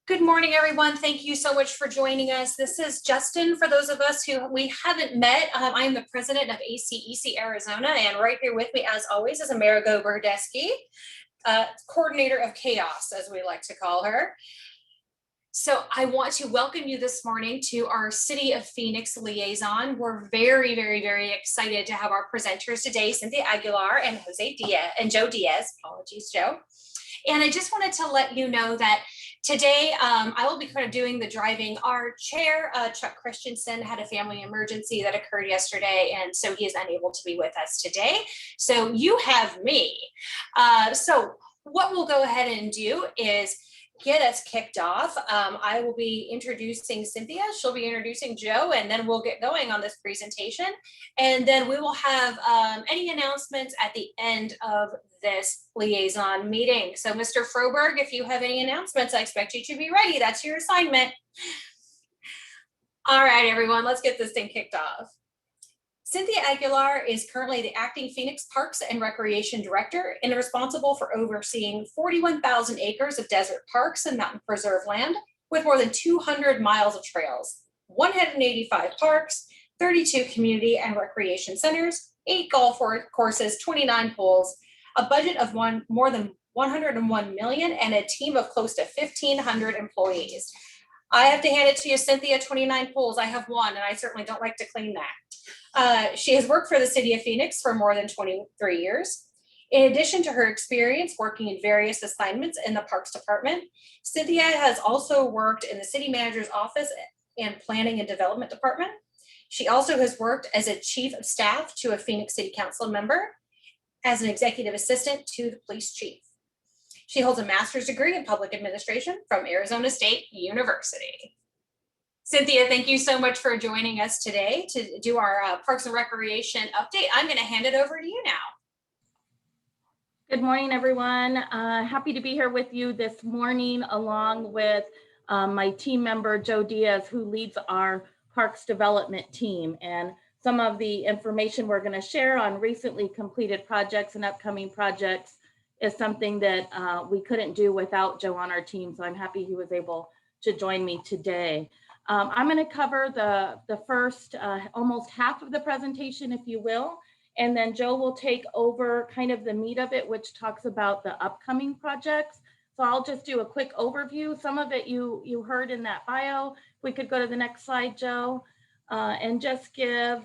Good morning, everyone. Thank you so much for joining us. This is Justin. For those of us who we haven't met, I am the president of ACEC Arizona, and right here with me, as always, is Amerigo Burdesky, coordinator of chaos, as we like to call her. So I want to welcome you this morning to our City of Phoenix liaison. We're very, very, very excited to have our presenters today, Cynthia Aguilar and Joe Diaz. Apologies, Joe. And I just wanted to let you know that today I will be kind of doing the driving. Our chair, Chuck Christensen, had a family emergency that occurred yesterday, and so he is unable to be with us today. So you have me. So what we'll go ahead and do is get us kicked off. I will be introducing Cynthia. She'll be introducing Joe, and then we'll get going on this presentation. And then we will have any announcements at the end of this liaison meeting. So Mr. Froberg, if you have any announcements, I expect you to be ready. That's your assignment. All right, everyone, let's get this thing kicked off. Cynthia Aguilar is currently the acting Phoenix Parks and Recreation Director and responsible for overseeing 41,000 acres of desert parks and mountain preserve land with more than 200 miles of trails, 185 parks, 32 community and recreation centers, 8 golf courses, 29 pools, a budget of more than 101 million, and a team of close to 1,500 employees. I have to hand it to you, Cynthia. 29 pools. I have one, and I certainly don't like to clean that. She has worked for the City of Phoenix for more than 23 years. In addition to her experience working in various assignments in the Parks Department, Cynthia has also worked in the City Manager's Office and Planning and Development Department. She also has worked as a Chief of Staff to a Phoenix City Council member, as an Executive Assistant to the Police Chief. She holds a master's degree in Public Administration from Arizona State University. Cynthia, thank you so much for joining us today to do our Parks and Recreation update. I'm going to hand it over to you now. Good morning, everyone. Happy to be here with you this morning, along with my team member, Joe Diaz, who leads our Parks Development team. And some of the information we're going to share on recently completed projects and upcoming projects is something that we couldn't do without Joe on our team. So I'm happy he was able to join me today. I'm going to cover the first almost half of the presentation, if you will, and then Joe will take over kind of the meat of it, which talks about the upcoming projects. So I'll just do a quick overview. Some of it you heard in that bio. If we could go to the next slide, Joe, and just give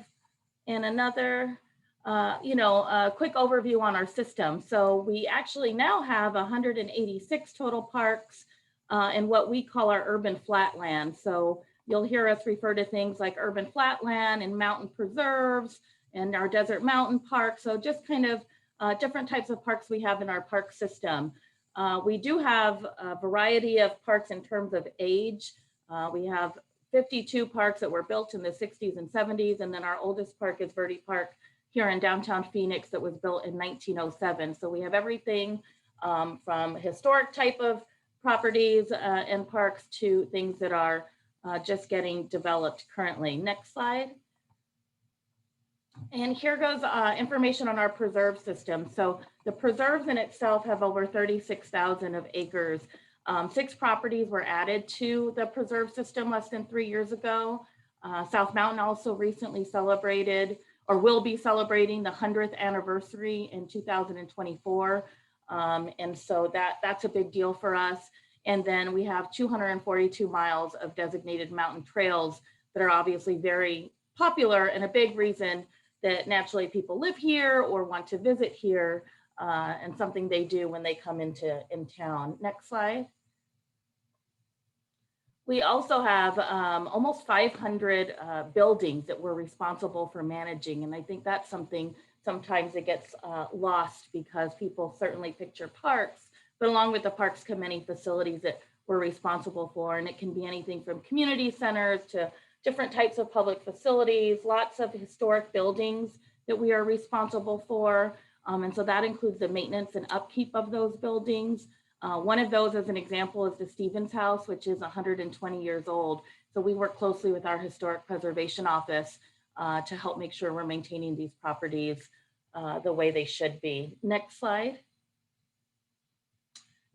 another a quick overview on our system. So we actually now have 186 total parks in what we call our urban flatland. So you'll hear us refer to things like urban flatland and mountain preserves and our desert mountain park. So just kind of different types of parks we have in our park system. We do have a variety of parks in terms of age. We have 52 parks that were built in the 60s and 70s. And then our oldest park is Verde Park here in downtown Phoenix that was built in 1907. So we have everything from historic type of properties and parks to things that are just getting developed currently. Next slide. And here goes information on our preserve system. So the preserves in itself have over 36,000 of acres. 6 properties were added to the preserve system less than 3 years ago. South Mountain also recently celebrated or will be celebrating the 100th anniversary in 2024. And so that's a big deal for us. And then we have 242 miles of designated mountain trails that are obviously very popular and a big reason that naturally people live here or want to visit here and something they do when they come in town. Next slide. We also have almost 500 buildings that we're responsible for managing. And I think that's something sometimes it gets lost because people certainly picture parks, but along with the parks come many facilities that we're responsible for. And it can be anything from community centers to different types of public facilities, lots of historic buildings that we are responsible for. And so that includes the maintenance and upkeep of those buildings. One of those, as an example, is the Stevens House, which is 120 years old. So we work closely with our Historic Preservation Office to help make sure we're maintaining these properties the way they should be. Next slide.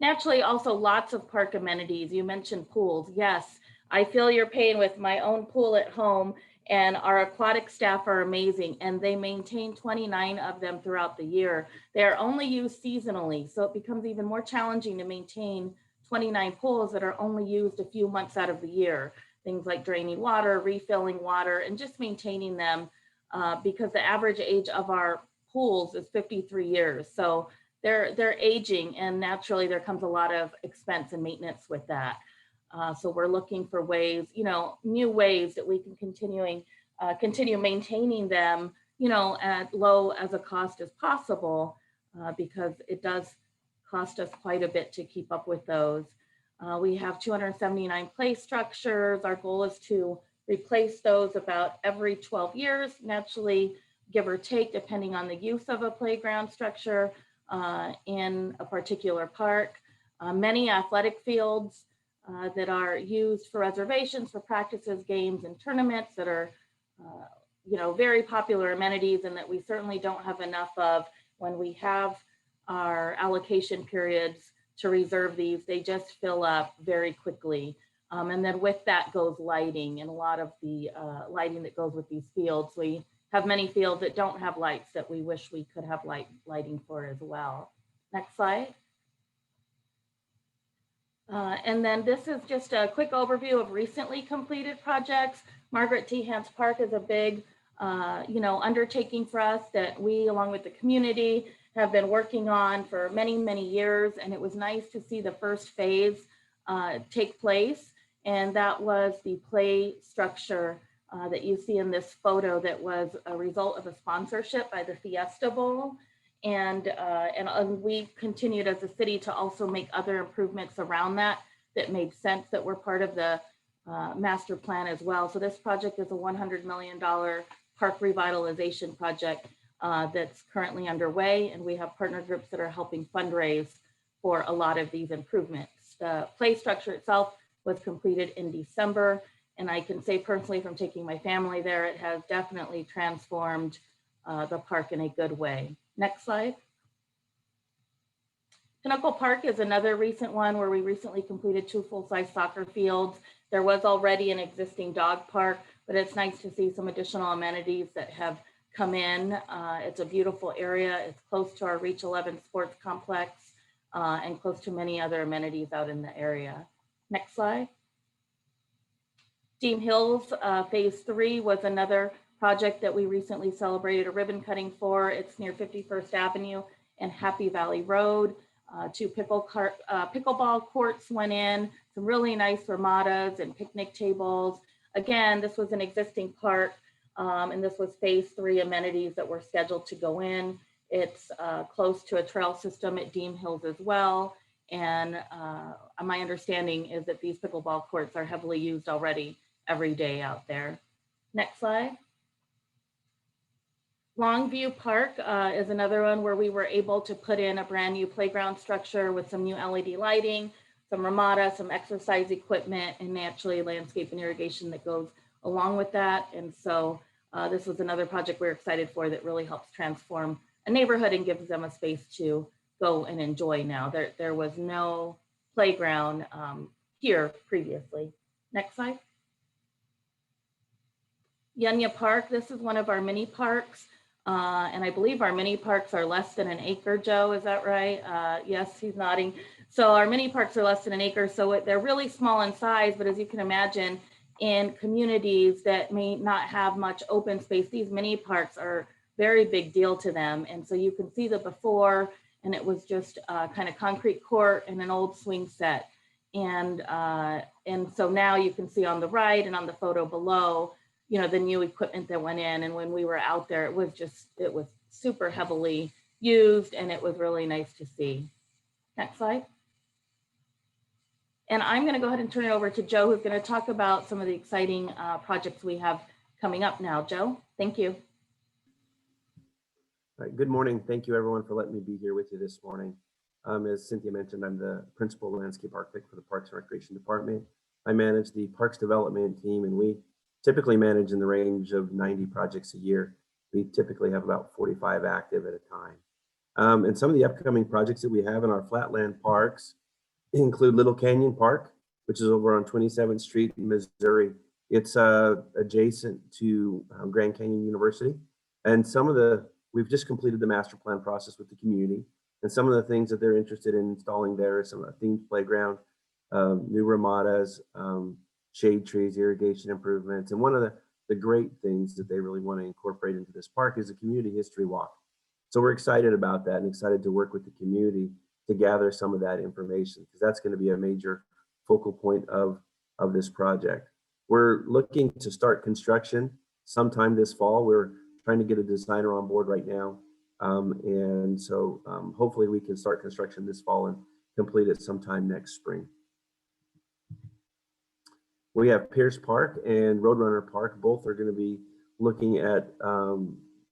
Naturally, also lots of park amenities. You mentioned pools. Yes, I feel your pain with my own pool at home, and our aquatic staff are amazing, and they maintain 29 of them throughout the year. They are only used seasonally, so it becomes even more challenging to maintain 29 pools that are only used a few months out of the year. Things like draining water, refilling water, and just maintaining them because the average age of our pools is 53 years. So they're aging, and naturally there comes a lot of expense and maintenance with that. So we're looking for ways, new ways that we can continue maintaining them, at low as a cost as possible, because it does cost us quite a bit to keep up with those. We have 279 play structures. Our goal is to replace those about every 12 years, naturally, give or take, depending on the use of a playground structure in a particular park. Many athletic fields that are used for reservations, for practices, games, and tournaments that are, very popular amenities, and that we certainly don't have enough of when we have our allocation periods to reserve these. They just fill up very quickly. And then with that goes lighting, and a lot of the lighting that goes with these fields. We have many fields that don't have lights that we wish we could have lighting for as well. Next slide. And then this is just a quick overview of recently completed projects. Margaret T. Hance Park is a big, undertaking for us that we, along with the community, have been working on for many, many years. And it was nice to see the first phase take place. And that was the play structure that you see in this photo that was a result of a sponsorship by the Fiesta Bowl. And we continued as a city to also make other improvements around that made sense, that were part of the master plan as well. So this project is a $100 million park revitalization project that's currently underway. And we have partner groups that are helping fundraise for a lot of these improvements. The play structure itself was completed in December. And I can say personally, from taking my family there, it has definitely transformed the park in a good way. Next slide. Pinnacle Park is another recent one where we recently completed 2 full-size soccer fields. There was already an existing dog park, but it's nice to see some additional amenities that have come in. It's a beautiful area. It's close to our Reach 11 sports complex and close to many other amenities out in the area. Next slide. Dean Hills Phase 3 was another project that we recently celebrated a ribbon cutting for. It's near 51st Avenue and Happy Valley Road. 2 pickleball courts went in, some really nice ramadas and picnic tables. Again, this was an existing park, and this was Phase 3 amenities that were scheduled to go in. It's close to a trail system at Dean Hills as well. And my understanding is that these pickleball courts are heavily used already every day out there. Next slide. Longview Park is another one where we were able to put in a brand new playground structure with some new LED lighting, some ramada, some exercise equipment, and naturally landscape and irrigation that goes along with that. And so this was another project we're excited for that really helps transform a neighborhood and gives them a space to go and enjoy now. There was no playground here previously. Next slide. Yunya Park, this is one of our mini parks. And I believe our mini parks are less than an acre, Joe, is that right? Yes, he's nodding. So our mini parks are less than an acre, so they're really small in size, but as you can imagine, in communities that may not have much open space, these mini parks are very big deal to them. And so you can see the before, and it was just kind of concrete court and an old swing set. And so now you can see on the right and on the photo below, the new equipment that went in. And when we were out there, it was super heavily used, and it was really nice to see. Next slide. And I'm going to go ahead and turn it over to Joe, who's going to talk about some of the exciting projects we have coming up now. Joe, thank you. All right, good morning. Thank you everyone for letting me be here with you this morning. As Cynthia mentioned, I'm the principal landscape architect for the Parks and Recreation Department. I manage the Parks Development team, and we typically manage in the range of 90 projects a year. We typically have about 45 active at a time. And some of the upcoming projects that we have in our flatland parks include Little Canyon Park, which is over on 27th Street in Missouri. It's adjacent to Grand Canyon University. And we've just completed the master plan process with the community. And some of the things that they're interested in installing there is some themed playground, new ramadas, shade trees, irrigation improvements. And one of the great things that they really want to incorporate into this park is a community history walk. So we're excited about that and excited to work with the community to gather some of that information, because that's going to be a major focal point of this project. We're looking to start construction sometime this fall. We're trying to get a designer on board right now. And so hopefully we can start construction this fall and complete it sometime next spring. We have Pierce Park and Roadrunner Park. Both are going to be looking at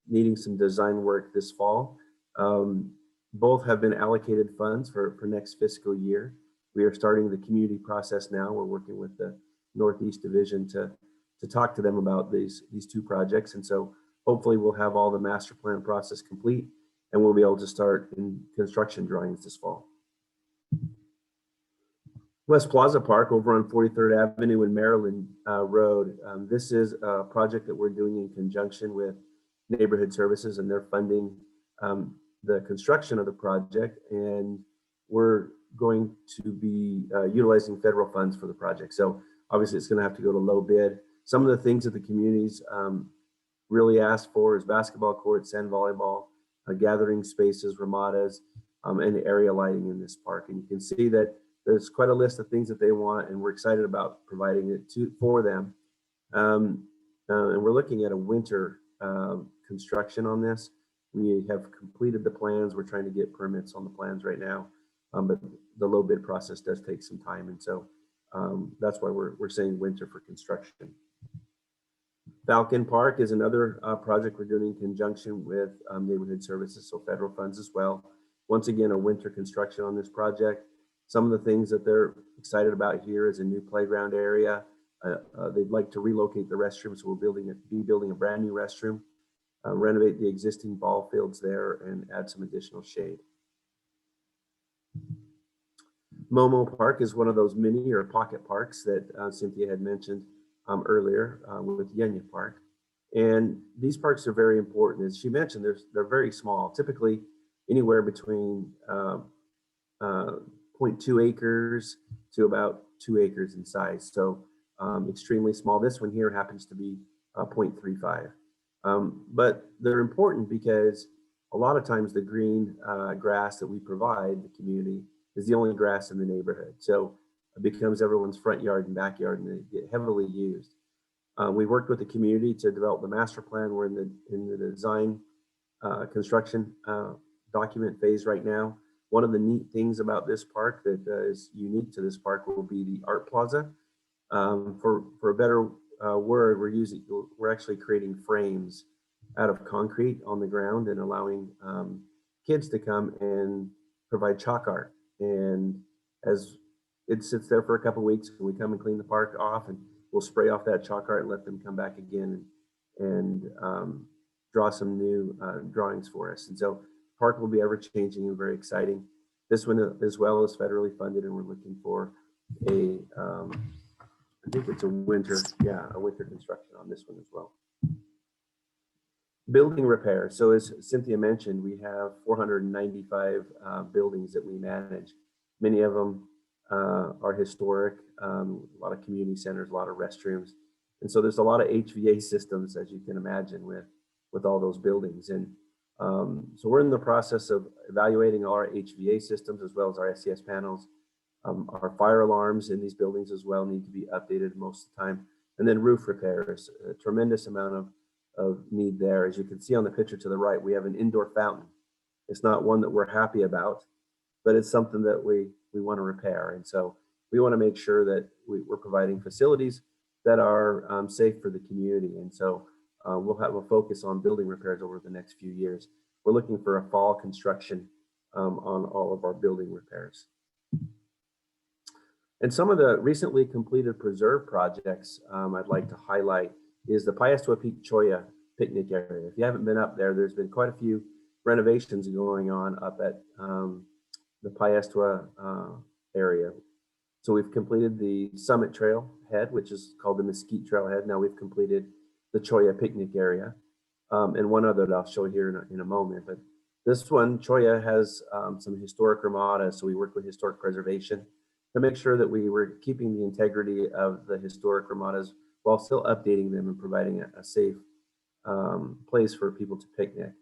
needing some design work this fall. Both have been allocated funds for next fiscal year. We are starting the community process now. We're working with the Northeast Division to talk to them about these two projects. And so hopefully we'll have all the master plan process complete and we'll be able to start in construction drawings this fall. West Plaza Park over on 43rd Avenue and Maryland Road. This is a project that we're doing in conjunction with Neighborhood Services, and they're funding the construction of the project, and we're going to be utilizing federal funds for the project. So obviously it's going to have to go to low bid. Some of the things that the communities really asked for is basketball courts, sand volleyball, gathering spaces, ramadas, and area lighting in this park. And you can see that there's quite a list of things that they want, and we're excited about providing it for them. And we're looking at a winter construction on this. We have completed the plans. We're trying to get permits on the plans right now, but the low bid process does take some time. And so that's why we're saying winter for construction. Falcon Park is another project we're doing in conjunction with Neighborhood Services, so federal funds as well. Once again, a winter construction on this project. Some of the things that they're excited about here is a new playground area. They'd like to relocate the restroom, so we'll be building a brand new restroom, renovate the existing ball fields there, and add some additional shade. Momo Park is one of those mini or pocket parks that Cynthia had mentioned earlier with Yunya Park. And these parks are very important. As she mentioned, they're very small, typically anywhere between 0.2 acres to about 2 acres in size. So extremely small. This one here happens to be 0.35. But they're important because a lot of times the green grass that we provide the community is the only grass in the neighborhood. So it becomes everyone's front yard and backyard, and they get heavily used. We worked with the community to develop the master plan. We're in the design construction document phase right now. One of the neat things about this park that is unique to this park will be the art plaza. For a better word, we're actually creating frames out of concrete on the ground and allowing kids to come and provide chalk art. And as it sits there for a couple of weeks, and we come and clean the park off, and we'll spray off that chalk art and let them come back again and draw some new drawings for us. And so park will be ever changing and very exciting. This one as well is federally funded, and we're looking for I think it's a winter construction on this one as well. Building repair. So as Cynthia mentioned, we have 495 buildings that we manage. Many of them are historic, a lot of community centers, a lot of restrooms. And so there's a lot of HVA systems, as you can imagine, with all those buildings. And so we're in the process of evaluating our HVA systems as well as our SCS panels. Our fire alarms in these buildings as well need to be updated most of the time. And then roof repairs, a tremendous amount of need there. As you can see on the picture to the right, we have an indoor fountain. It's not one that we're happy about, but it's something that we want to repair. And so we want to make sure that we're providing facilities that are safe for the community. And so we'll have a focus on building repairs over the next few years. We're looking for a fall construction on all of our building repairs. And some of the recently completed preserve projects I'd like to highlight is the Piestewa Peak Cholla picnic area. If you haven't been up there, there's been quite a few renovations going on up at the Piestewa area. So we've completed the Summit Trail Head, which is called the Mesquite Trailhead. Now we've completed the Cholla picnic area. And one other that I'll show here in a moment. But this one, Cholla, has some historic ramadas. So we worked with historic preservation to make sure that we were keeping the integrity of the historic ramadas while still updating them and providing a safe place for people to picnic.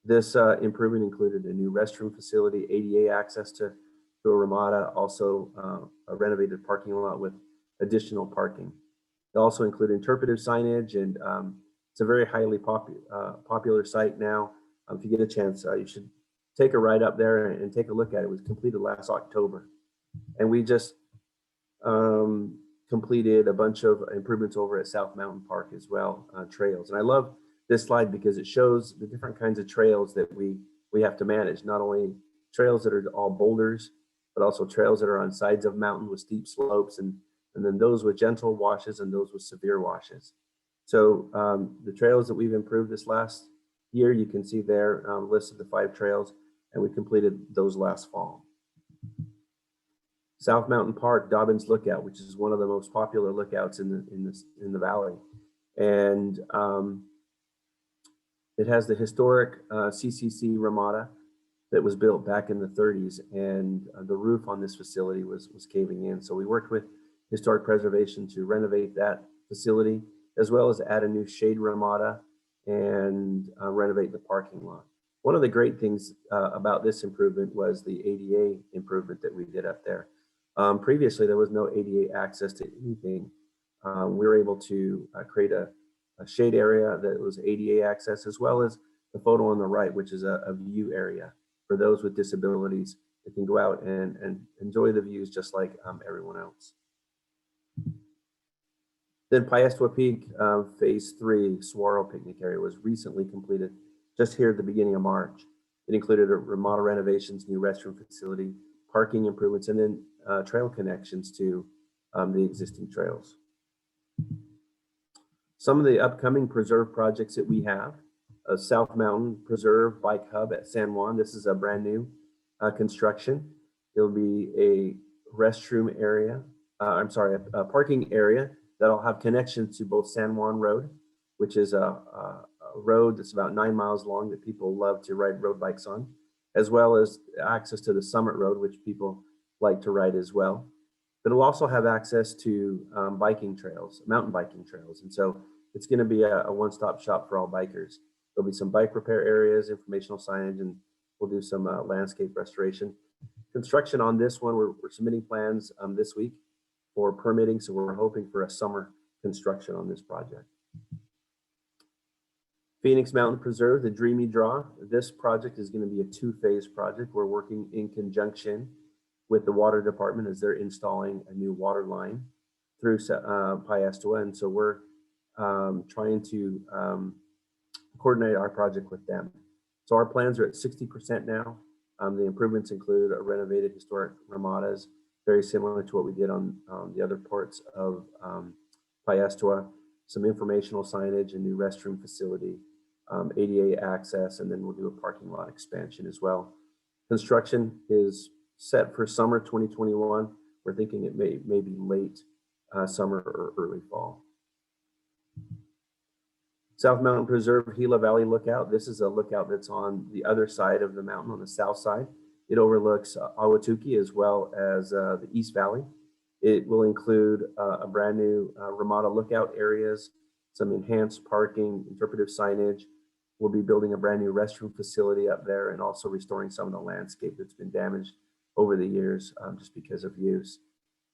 This improvement included a new restroom facility, ADA access to a ramada, also a renovated parking lot with additional parking. It also included interpretive signage, and it's a very highly popular site now. If you get a chance, you should take a ride up there and take a look at it. It was completed last October. And we just completed a bunch of improvements over at South Mountain Park as well, trails. And I love this slide because it shows the different kinds of trails that we have to manage. Not only trails that are all boulders, but also trails that are on sides of mountain with steep slopes, and then those with gentle washes and those with severe washes. So the trails that we've improved this last year, you can see there listed the 5 trails, and we completed those last fall. South Mountain Park, Dobbins Lookout, which is one of the most popular lookouts in the valley, and it has the historic CCC Ramada that was built back in the 30s, and the roof on this facility was caving in. So we worked with historic preservation to renovate that facility, as well as add a new shade ramada and renovate the parking lot. One of the great things about this improvement was the ADA improvement that we did up there. Previously, there was no ADA access to anything. We were able to create a shade area that was ADA access, as well as the photo on the right, which is a view area for those with disabilities that can go out and enjoy the views just like everyone else. Then Piestewa Peak Phase 3 Saguaro picnic area was recently completed just here at the beginning of March. It included a remodel renovations, new restroom facility, parking improvements, and then trail connections to the existing trails. Some of the upcoming preserve projects that we have: South Mountain Preserve Bike Hub at San Juan. This is a brand new construction. It'll be a restroom area, a parking area that'll have connections to both San Juan Road, which is a road that's about 9 miles long that people love to ride road bikes on, as well as access to the Summit Road, which people like to ride as well. But it'll also have access to biking trails, mountain biking trails. And so it's going to be a one-stop shop for all bikers. There'll be some bike repair areas, informational signage, and we'll do some landscape restoration. Construction on this one, we're submitting plans this week for permitting, so we're hoping for a summer construction on this project. Phoenix Mountain Preserve, the Dreamy Draw. This project is going to be a 2-phase project. We're working in conjunction with the water department as they're installing a new water line through Piestewa, and so we're trying to coordinate our project with them. So our plans are at 60% now. The improvements include a renovated historic ramadas, very similar to what we did on the other parts of Piestewa, some informational signage, a new restroom facility, ADA access, and then we'll do a parking lot expansion as well. Construction is set for summer 2021. We're thinking it may be late summer or early fall. South Mountain Preserve Gila Valley Lookout. This is a lookout that's on the other side of the mountain, on the south side. It overlooks Ahwatukee as well as the East Valley. It will include a brand new Ramada lookout areas, some enhanced parking, interpretive signage. We'll be building a brand new restroom facility up there, and also restoring some of the landscape that's been damaged over the years just because of use.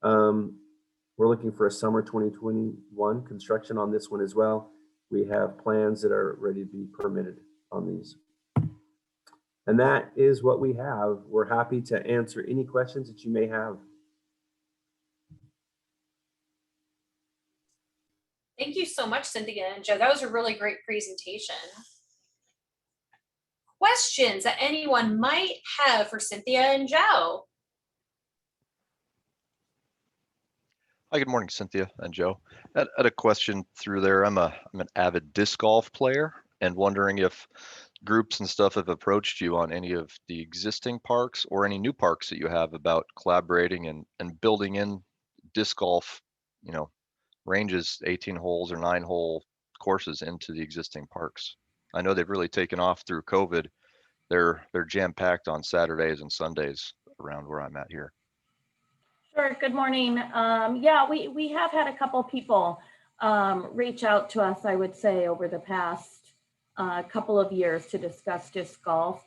We're looking for a summer 2021 construction on this one as well. We have plans that are ready to be permitted on these. And that is what we have. We're happy to answer any questions that you may have. Thank you so much, Cynthia and Joe. That was a really great presentation. Questions that anyone might have for Cynthia and Joe? Hi, good morning, Cynthia and Joe. I had a question through there. I'm an avid disc golf player, and wondering if groups and stuff have approached you on any of the existing parks or any new parks that you have about collaborating and building in disc golf, you know, ranges, 18 holes or 9-hole courses into the existing parks? I know they've really taken off through COVID. They're jam-packed on Saturdays and Sundays around where I'm at here. Sure. Good morning. Yeah, we have had a couple people reach out to us, I would say, over the past couple of years to discuss disc golf.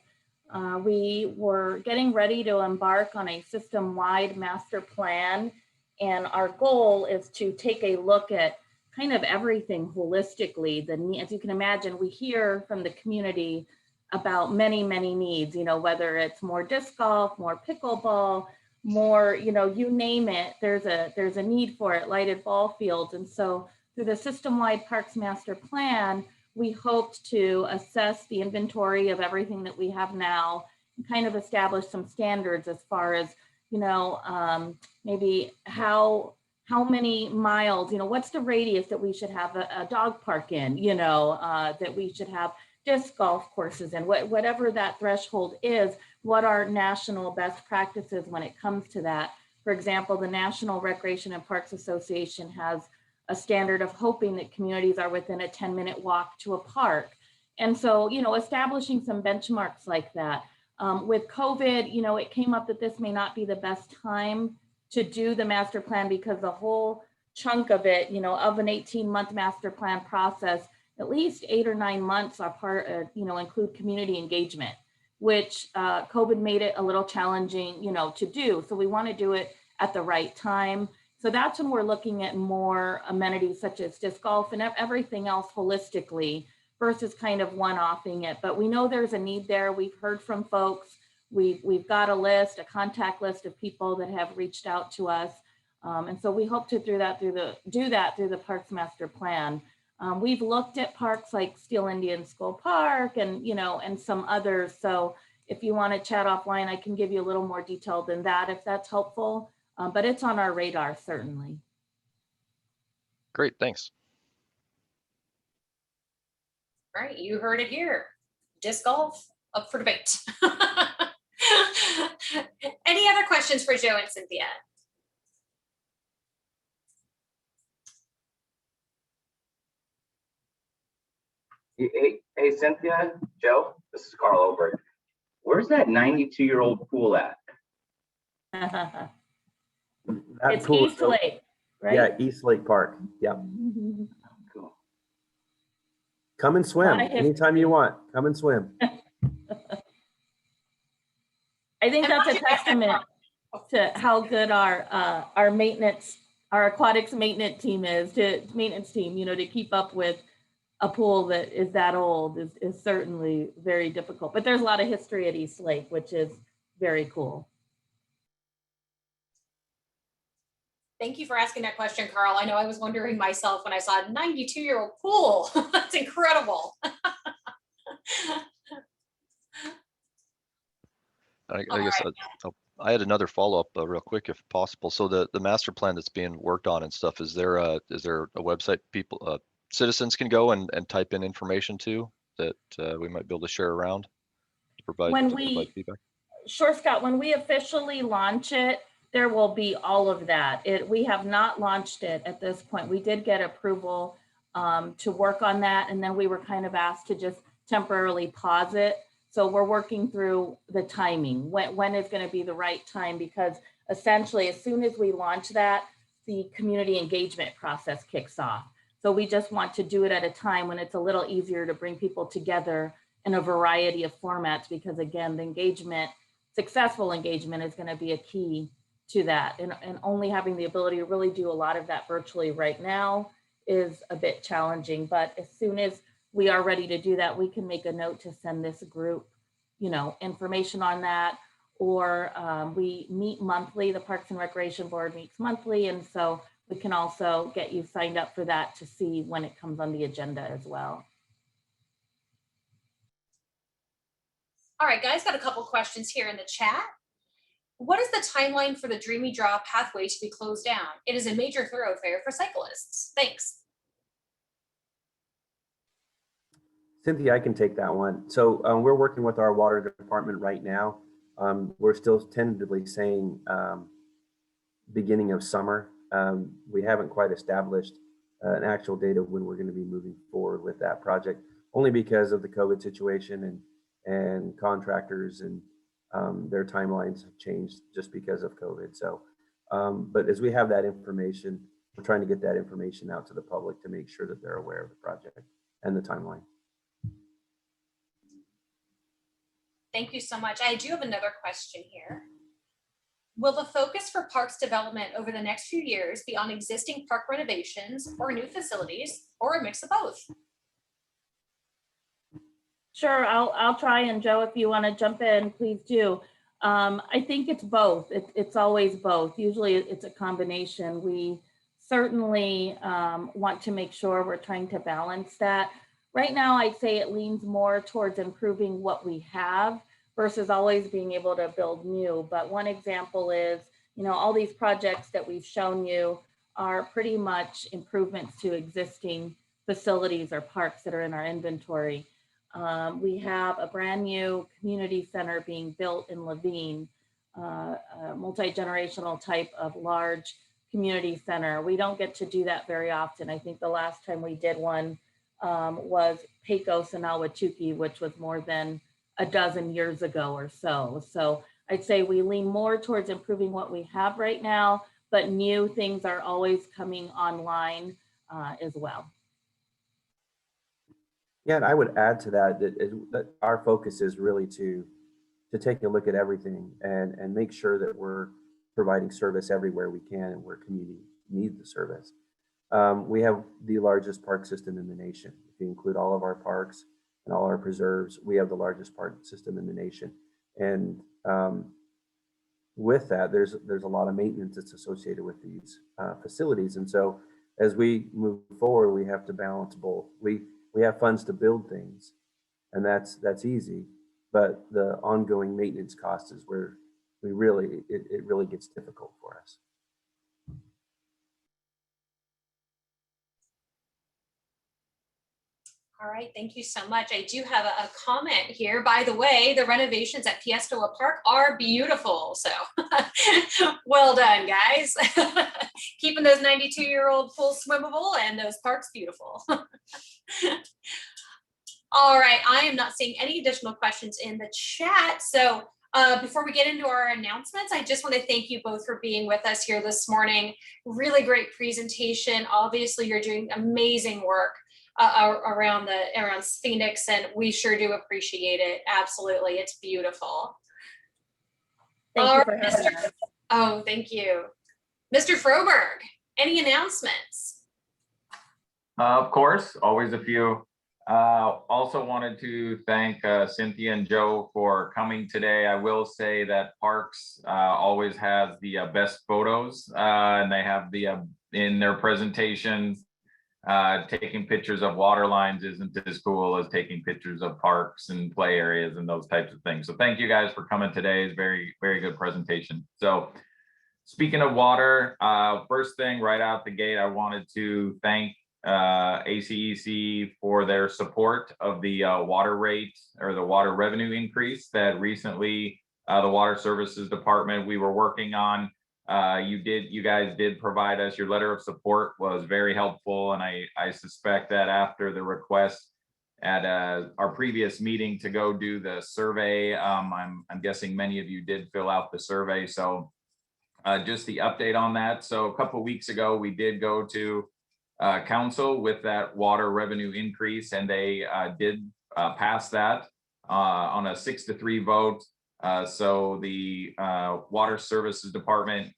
We were getting ready to embark on a system-wide master plan, and our goal is to take a look at kind of everything holistically. As you can imagine, we hear from the community about many, many needs, you know, whether it's more disc golf, more pickleball, more, you know, you name it, there's a need for it, lighted ball fields. And so through the system-wide parks master plan, we hoped to assess the inventory of everything that we have now and kind of establish some standards as far as, you know, maybe how many miles, you know, what's the radius that we should have a dog park in, you know, that we should have disc golf courses in, whatever that threshold is, what are national best practices when it comes to that. For example, the National Recreation and Parks Association has a standard of hoping that communities are within a 10-minute walk to a park. And so, you know, establishing some benchmarks like that. With COVID, you know, it came up that this may not be the best time to do the master plan because the whole chunk of it, you know, of an 18-month master plan process, at least 8 or 9 months are part of, you know, include community engagement, which COVID made it a little challenging, you know, to do. So we want to do it at the right time. So that's when we're looking at more amenities such as disc golf and everything else holistically versus kind of one-offing it. But we know there's a need there. We've heard from folks. We've got a list, a contact list of people that have reached out to us. And so we hope to do that through the Parks Master Plan. We've looked at parks like Steel Indian School Park and, you know, and some others. So if you want to chat offline, I can give you a little more detail than that if that's helpful. But it's on our radar, certainly. Great, thanks. All right, you heard it here. Disc golf up for debate. Any other questions for Joe and Cynthia? Hey, Cynthia, Joe, this is Carl Oberg. Where's that 92-year-old pool at? It's East Lake, right? Yeah, East Lake Park. Yep. Cool. Come and swim anytime you want. Come and swim. I think that's a testament to how good our maintenance, our aquatics maintenance team is, you know, to keep up with a pool that is that old is certainly very difficult. But there's a lot of history at East Lake, which is very cool. Thank you for asking that question, Carl. I know I was wondering myself when I saw a 92-year-old pool. That's incredible. I guess I had another follow-up real quick if possible. So the master plan that's being worked on and stuff, is there a website people citizens can go and type in information to that we might be able to share around to provide feedback? Sure, Scott, when we officially launch it, there will be all of that. We have not launched it at this point. We did get approval to work on that, and then we were kind of asked to just temporarily pause it. So we're working through the timing. When is going to be the right time? Because essentially, as soon as we launch that, the community engagement process kicks off. So we just want to do it at a time when it's a little easier to bring people together in a variety of formats, because again, the engagement, successful engagement is going to be a key to that. And only having the ability to really do a lot of that virtually right now is a bit challenging. But as soon as we are ready to do that, we can make a note to send this group, you know, information on that. Or we meet monthly, the Parks and Recreation Board meets monthly. And so we can also get you signed up for that to see when it comes on the agenda as well. All right, guys, got a couple questions here in the chat. What is the timeline for the Dreamy Draw pathway to be closed down? It is a major thoroughfare for cyclists. Thanks. Cynthia, I can take that one. So we're working with our water department right now. We're still tentatively saying beginning of summer. We haven't quite established an actual date of when we're going to be moving forward with that project, only because of the COVID situation and contractors and their timelines have changed just because of COVID. So, but as we have that information, we're trying to get that information out to the public to make sure that they're aware of the project and the timeline. Thank you so much. I do have another question here. Will the focus for parks development over the next few years be on existing park renovations or new facilities, or a mix of both? Sure, I'll try, and Joe, if you want to jump in, please do. I think it's both. It's always both. Usually it's a combination. We certainly want to make sure we're trying to balance that. Right now, I'd say it leans more towards improving what we have versus always being able to build new. But one example is, all these projects that we've shown you are pretty much improvements to existing facilities or parks that are in our inventory. We have a brand new community center being built in Levine, a multi-generational type of large community center. We don't get to do that very often. I think the last time we did one was Pecos and Ahwatukee, which was more than a dozen years ago or so. So I'd say we lean more towards improving what we have right now, but new things are always coming online as well. Yeah, and I would add to that our focus is really to take a look at everything and make sure that we're providing service everywhere we can and where community needs the service. We have the largest park system in the nation. If you include all of our parks and all our preserves, we have the largest park system in the nation. And with that, there's a lot of maintenance that's associated with these facilities. And so as we move forward, we have to balance both. We have funds to build things, and that's easy, but the ongoing maintenance cost is where it really gets difficult for us. All right, thank you so much. I do have a comment here. By the way, the renovations at Piestewa Park are beautiful. So well done, guys. Keeping those 92-year-old pools swimmable and those parks beautiful. All right, I am not seeing any additional questions in the chat. So before we get into our announcements, I just want to thank you both for being with us here this morning. Really great presentation. Obviously, you're doing amazing work around Phoenix, and we sure do appreciate it. Absolutely, it's beautiful. Thank you for having us. Oh, thank you. Mr. Froberg, any announcements? Of course, always a few. Also wanted to thank Cynthia and Joe for coming today. I will say that Parks always has the best photos, and they have in their presentations. Taking pictures of water lines isn't as cool as taking pictures of parks and play areas and those types of things. So thank you guys for coming today. It's very, very good presentation. So speaking of water, first thing right out the gate, I wanted to thank ACEC for their support of the water rate or the water revenue increase that recently the Water Services Department we were working on. You guys did provide us your letter of support, was very helpful, and I suspect that after the request at our previous meeting to go do the survey, I'm guessing many of you did fill out the survey. So just the update on that. So a couple of weeks ago, we did go to council with that water revenue increase, and they did pass that on a 6-3 vote. So the Water Services Department,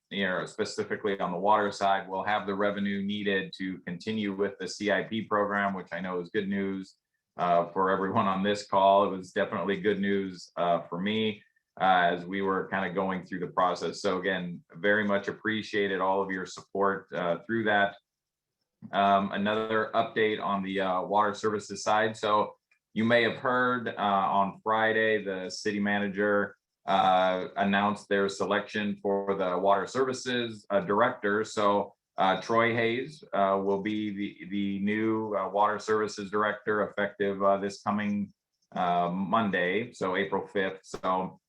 specifically on the water side, will have the revenue needed to continue with the CIP program, which I know is good news for everyone on this call. It was definitely good news for me as we were kind of going through the process. So again, very much appreciated all of your support through that. Another update on the water services side. So you may have heard on Friday, the city manager announced their selection for the water services director. So Troy Hayes will be the new water services director effective this coming Monday, so April 5th. So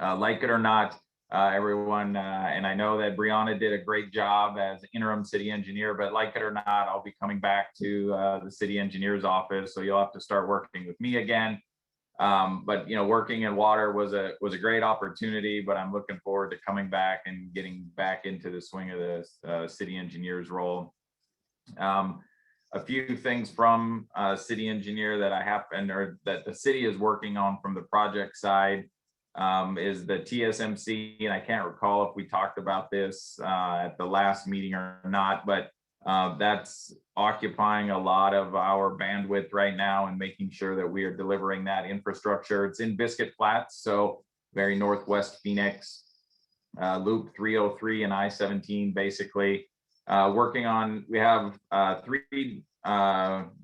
like it or not, everyone, and I know that Brianna did a great job as interim city engineer, but like it or not, I'll be coming back to the city engineer's office. So you'll have to start working with me again. But you know, working in water was a great opportunity, but I'm looking forward to coming back and getting back into the swing of the city engineer's role. A few things from city engineer that I happen, or that the city is working on from the project side, is the TSMC, and I can't recall if we talked about this at the last meeting or not, but that's occupying a lot of our bandwidth right now and making sure that we are delivering that infrastructure. It's in Biscuit Flats, so very northwest Phoenix, Loop 303 and I-17 basically. Working on, we have 3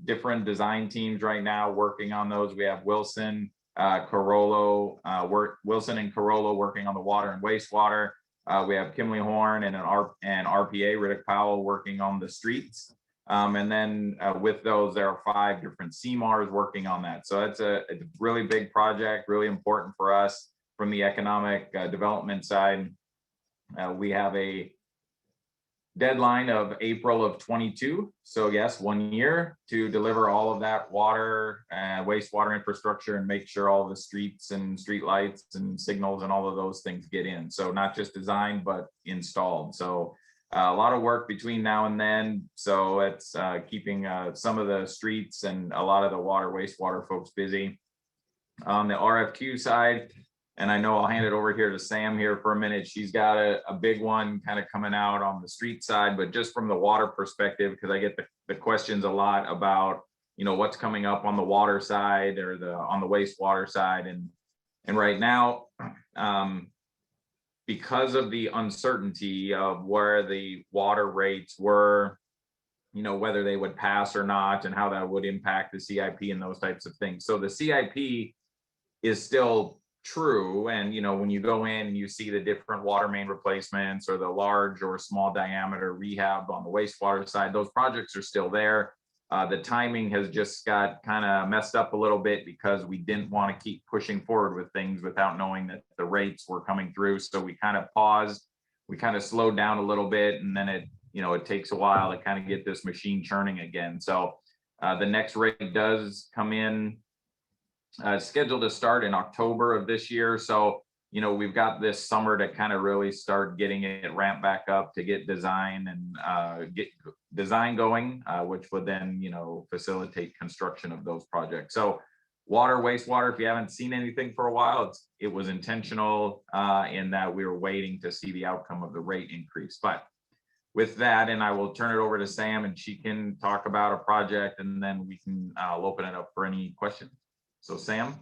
different design teams right now working on those. We have Wilson, Carollo, Wilson and Carollo working on the water and wastewater. We have Kimley Horn and RPA, Riddick Powell, working on the streets. And then with those, there are 5 different CMARs working on that. So it's a really big project, really important for us from the economic development side. We have a deadline of April of 22. So yes, 1 year to deliver all of that water and wastewater infrastructure and make sure all the streets and street lights and signals and all of those things get in. So not just designed, but installed. So a lot of work between now and then. So it's keeping some of the streets and a lot of the water wastewater folks busy. On the RFQ side, and I know I'll hand it over here to Sam here for a minute. She's got a big one kind of coming out on the street side, but just from the water perspective, because I get the questions a lot about, you know, what's coming up on the water side or on the wastewater side. And right now, because of the uncertainty of where the water rates were, you know, whether they would pass or not, and how that would impact the CIP and those types of things. So the CIP is still true. And, you know, when you go in and you see the different water main replacements or the large or small diameter rehab on the wastewater side, those projects are still there. The timing has just got kind of messed up a little bit because we didn't want to keep pushing forward with things without knowing that the rates were coming through. So we kind of paused, we kind of slowed down a little bit, and then it takes a while to kind of get this machine churning again. So the next rate does come in, scheduled to start in October of this year. So, you know, we've got this summer to kind of really start getting it ramped back up to get design and get design going, which would then, you know, facilitate construction of those projects. So water, wastewater, if you haven't seen anything for a while, it was intentional in that we were waiting to see the outcome of the rate increase. But with that, and I will turn it over to Sam and she can talk about a project, and then we can I'll open it up for any questions. So Sam.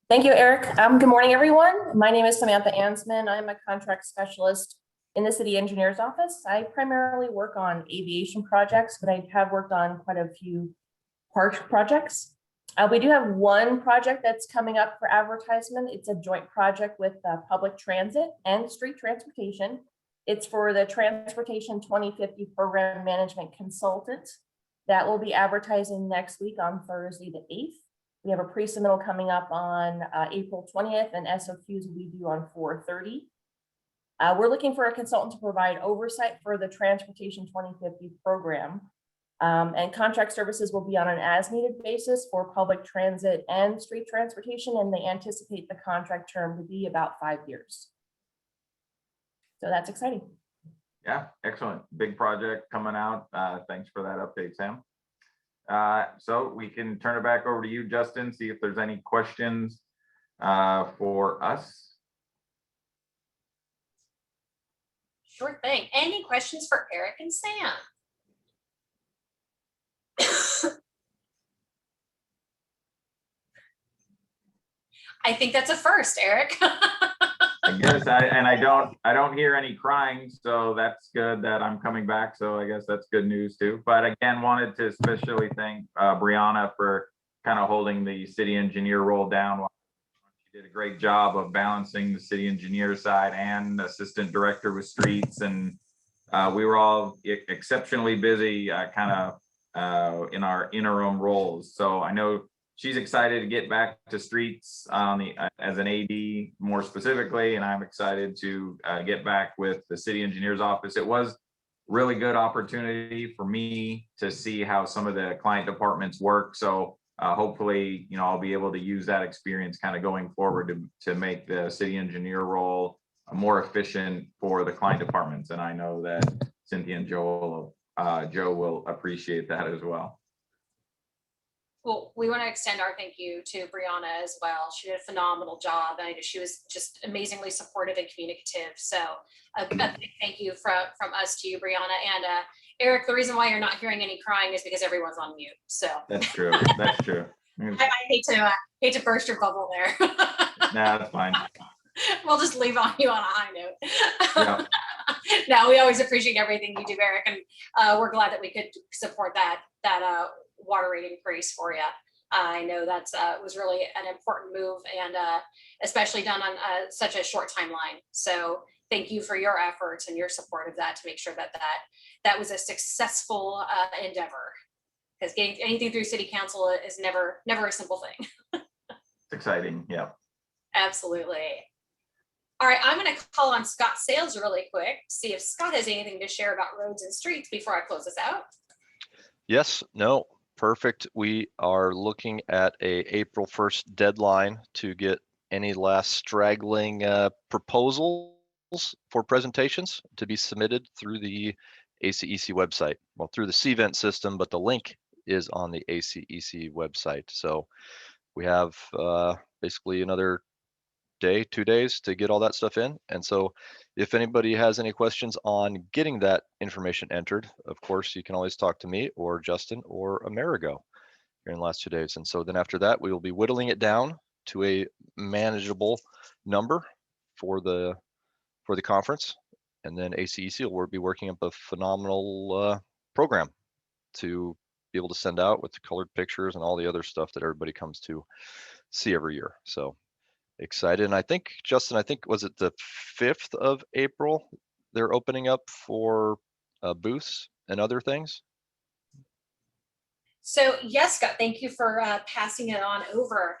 Thank you, Eric. Good morning, everyone. My name is Samantha Ansman. I'm a contract specialist in the city engineer's office. I primarily work on aviation projects, but I have worked on quite a few park projects. We do have one project that's coming up for advertisement. It's a joint project with public transit and street transportation. It's for the Transportation 2050 Program Management Consultant. That will be advertising next week on Thursday the 8th. We have a pre-submittal coming up on April 20th, and SOQs will be due on 4/30. We're looking for a consultant to provide oversight for the Transportation 2050 program. And contract services will be on an as-needed basis for public transit and street transportation, and they anticipate the contract term to be about 5 years. So that's exciting. Yeah, excellent. Big project coming out. Thanks for that update, Sam. So we can turn it back over to you, Justin, see if there's any questions for us. Sure thing. Any questions for Eric and Sam? I think that's a first, Eric. I guess I don't hear any crying, so that's good that I'm coming back. So I guess that's good news too. But again, wanted to especially thank Brianna for kind of holding the city engineer role down. She did a great job of balancing the city engineer side and assistant director with streets and we were all exceptionally busy, kind of in our interim roles. So I know she's excited to get back to streets on the as an AD more specifically, and I'm excited to get back with the city engineer's office. It was really good opportunity for me to see how some of the client departments work. So hopefully, you know, I'll be able to use that experience kind of going forward to make the city engineer role more efficient for the client departments. And I know that Cynthia and Joe will appreciate that as well. Well, we want to extend our thank you to Brianna as well. She did a phenomenal job. I know she was just amazingly supportive and communicative. So a big thank you from us to you, Brianna. And Eric, the reason why you're not hearing any crying is because everyone's on mute. So that's true. That's true. I hate to burst your bubble there. Nah, that's fine. We'll just leave on you on a high note. Yeah. No, we always appreciate everything you do, Eric, and we're glad that we could support that water rate increase for you. I know that's was really an important move, and especially done on such a short timeline. So thank you for your efforts and your support of that to make sure that was a successful endeavor. Because getting anything through city council is never a simple thing. It's exciting. Yeah. Absolutely. All right, I'm going to call on Scott Sales really quick, see if Scott has anything to share about roads and streets before I close this out. Yes, no, perfect. We are looking at a April 1st deadline to get any last straggling proposals for presentations to be submitted through the ACEC website. Well, through the CVent system, but the link is on the ACEC website. So we have basically another day, 2 days to get all that stuff in. And so if anybody has any questions on getting that information entered, of course, you can always talk to me or Justin or Amerigo here in the last 2 days. And so then after that, we will be whittling it down to a manageable number for the conference. And then ACEC will be working up a phenomenal program to be able to send out with the colored pictures and all the other stuff that everybody comes to see every year. So excited. And I think, Justin, was it the 5th of April, they're opening up for booths and other things? So yes, Scott, thank you for passing it on over.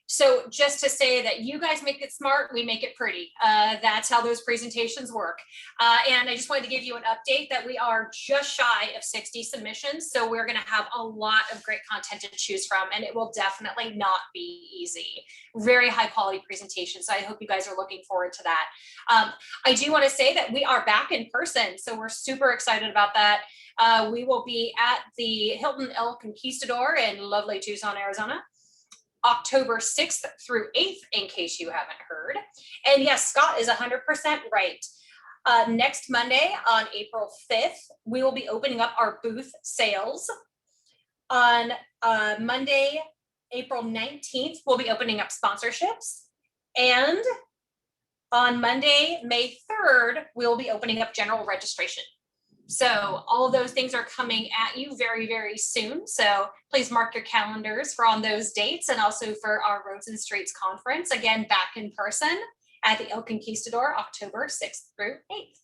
So just to say that you guys make it smart, we make it pretty. That's how those presentations work. And I just wanted to give you an update that we are just shy of 60 submissions. So we're going to have a lot of great content to choose from, and it will definitely not be easy. Very high quality presentation. So I hope you guys are looking forward to that. I do want to say that we are back in person. So we're super excited about that. We will be at the Hilton El Conquistador in lovely Tucson, Arizona, October 6th through 8th, in case you haven't heard. And yes, Scott is 100% right. Next Monday on April 5th, we will be opening up our booth sales. On Monday, April 19th, we'll be opening up sponsorships. And on Monday, May 3rd, we'll be opening up general registration. So all of those things are coming at you very, very soon. So please mark your calendars for on those dates, and also for our Roads and Streets conference, again, back in person at the El Conquistador, October 6th through 8th.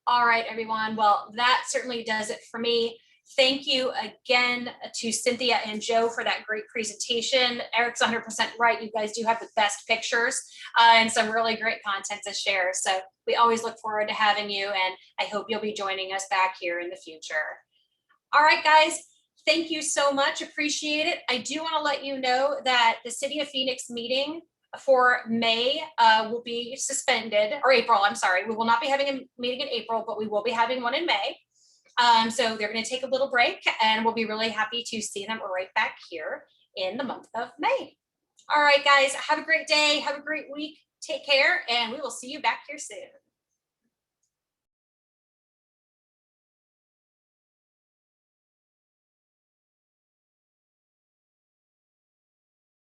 All right, everyone. Well, that certainly does it for me. Thank you again to Cynthia and Joe for that great presentation. Eric's 100% right. You guys do have the best pictures and some really great content to share. So we always look forward to having you, and I hope you'll be joining us back here in the future. All right, guys. Thank you so much. Appreciate it. I do want to let you know that the City of Phoenix meeting for May will be suspended, or April, I'm sorry. We will not be having a meeting in April, but we will be having one in May. So they're going to take a little break, and we'll be really happy to see them right back here in the month of May. All right, guys, have a great day. Have a great week. Take care, and we will see you back here soon.